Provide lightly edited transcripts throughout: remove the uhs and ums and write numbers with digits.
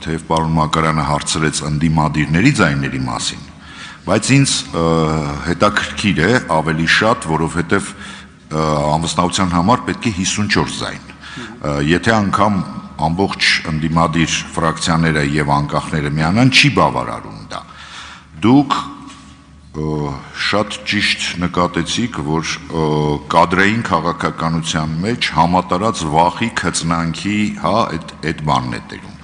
թեև պարոն Մակարյանը հարցրեց ընդդիմադիրների ձայների մասին, բայց ինձ հետաքրքիր է ավելի շատ, որովհետև անվստահության համար պետք է 54 ձայն։ Եթե անգամ ամբողջ ընդդիմադիր ֆրակցիաները եւ անկախները միանան, չի բավարարում դա։ Դուք շատ ճիշտ նկատեցիք, որ կադրային քաղաքականության մեջ համատարած վախի, քծնանքի, այդ բանն է տերում։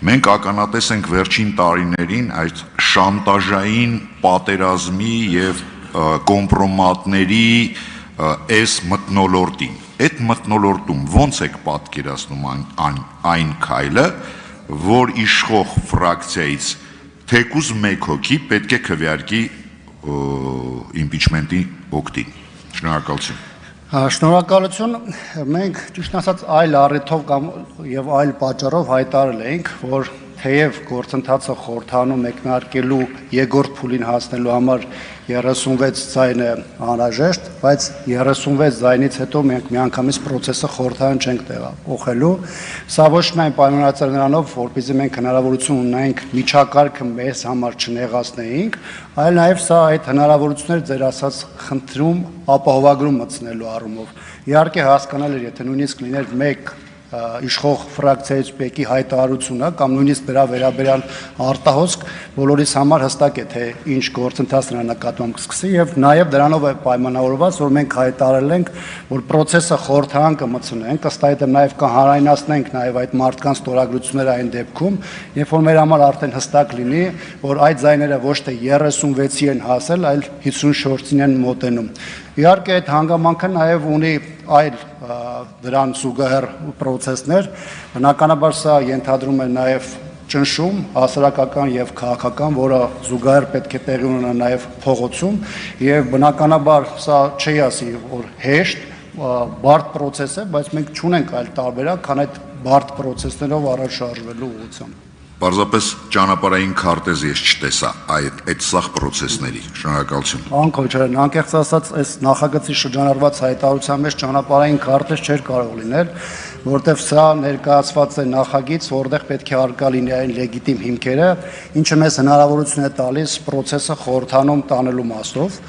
Մենք ականատես ենք վերջին տարիներին այդ շանտաժային պատերազմի եւ կոմպրոմատների այս մթնոլորտին։ Այդ մթնոլորտում ոնց եք պատկերացնում այն քայլը, որ իշխող ֆրակցիայից թեկուզ մեկ հոգի պետք է քվեարկի իմպիչմենտի օգտին։ Շնորհակալություն։ Շնորհակալություն, մենք ճիշտ ասած այլ առիթով կամ եւ այլ պատճառով հայտարարել էինք, որ թեև գործընթացը խորհրդանում մեկնարկելու երկրորդ փուլին հասնելու համար 36 ձայն է անհրաժեշտ, բայց 36 ձայնից հետո մենք միանգամից process-ը խորհրդային չենք տեղափոխելու։ Սա ոչ միայն պայմանավորված է նրանով, որպեսզի մենք հնարավորություն ունենանք միջակարգը մեզ համար չնեղացնեինք, այլ նաև սա այդ հնարավորությունները ձեր ասած խնդրում ապահովագրում մտցնելու առումով։ Իհարկե հասկանալ էր, եթե նույնիսկ լիներ մեկ իշխող ֆրակցիայից մեկի հայտարարությունը կամ նույնիսկ դրա վերաբերյալ արտահոսք բոլորիս համար հստակ է, թե ինչ գործընթաց նրա նկատմամբ կսկսի եւ նաեւ դրանով է պայմանավորված, որ մենք հայտարարել ենք, որ process-ը խորհրդային կմցնենք, ըստ այդմ նաեւ կհանրայնացնենք նաեւ այդ մարդկանց ստորագրությունները այն դեպքում, երբ որ մեր համար արդեն հստակ լինի, որ այդ ձայները ոչ թե 36-ի են հասել, այլ 54-ին են մոտենում։ Իհարկե այդ հանգամանքը նաև ունի այլ դրան զուգահեռ process-ներ, բնականաբար սա ենթադրում է նաև ճնշում, հասարակական եւ քաղաքական, որը զուգահեռ պետք է տեղի ունենա նաև փողոցում, եւ բնականաբար սա չի ասի, որ հեշտ, բարդ process է, բայց մենք չունենք այլ տարբերակ, քան այդ բարդ process-ներով առաջ շարժվելու ուղղությամբ։ Պարզապես ճանապարհային քարտեզ ես չտեսա այդ սաղ process-ների։ Շնորհակալություն։ Անկոչարյան, անկեղծ ասած, այս նախագծի շրջանառված հայտարարության մեջ ճանապարհային քարտեզ չէր կարող լինել, որտեղ սա ներկայացված է նախագիծ, որտեղ պետք է արկա լինի այն լեգիտիմ հիմքերը, ինչը մեզ հնարավորություն է տալիս process-ը խորհրդանում տանելու մասով։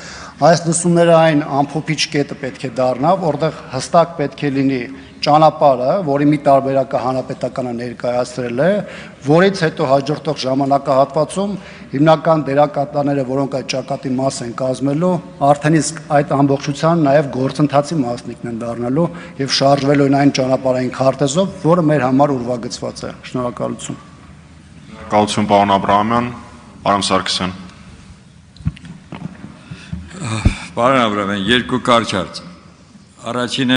Այս լսումները այն ամփոփիչ կետը պետք է դառնա, որտեղ հստակ պետք է լինի ճանապարհը, որի մի տարբերակը հանրապետականը ներկայացրել է, որից հետո հաջորդող ժամանակահատվածում հիմնական դերակատարները, որոնք այդ ճակատի մաս են կազմելու, արդեն իսկ այդ ամբողջության նաև գործընթացի մասնիկն են դառնալու եւ շարժվելու են այն ճանապարհային քարտեզով, որը մեր համար ուրվագծված է։ Շնորհակալություն։ Շնորհակալություն, պարոն Աբրահամյան, պարոն Սարգսյան։ Պարոն Աբրահամյան, երկու կարճ հարց։ Առաջինը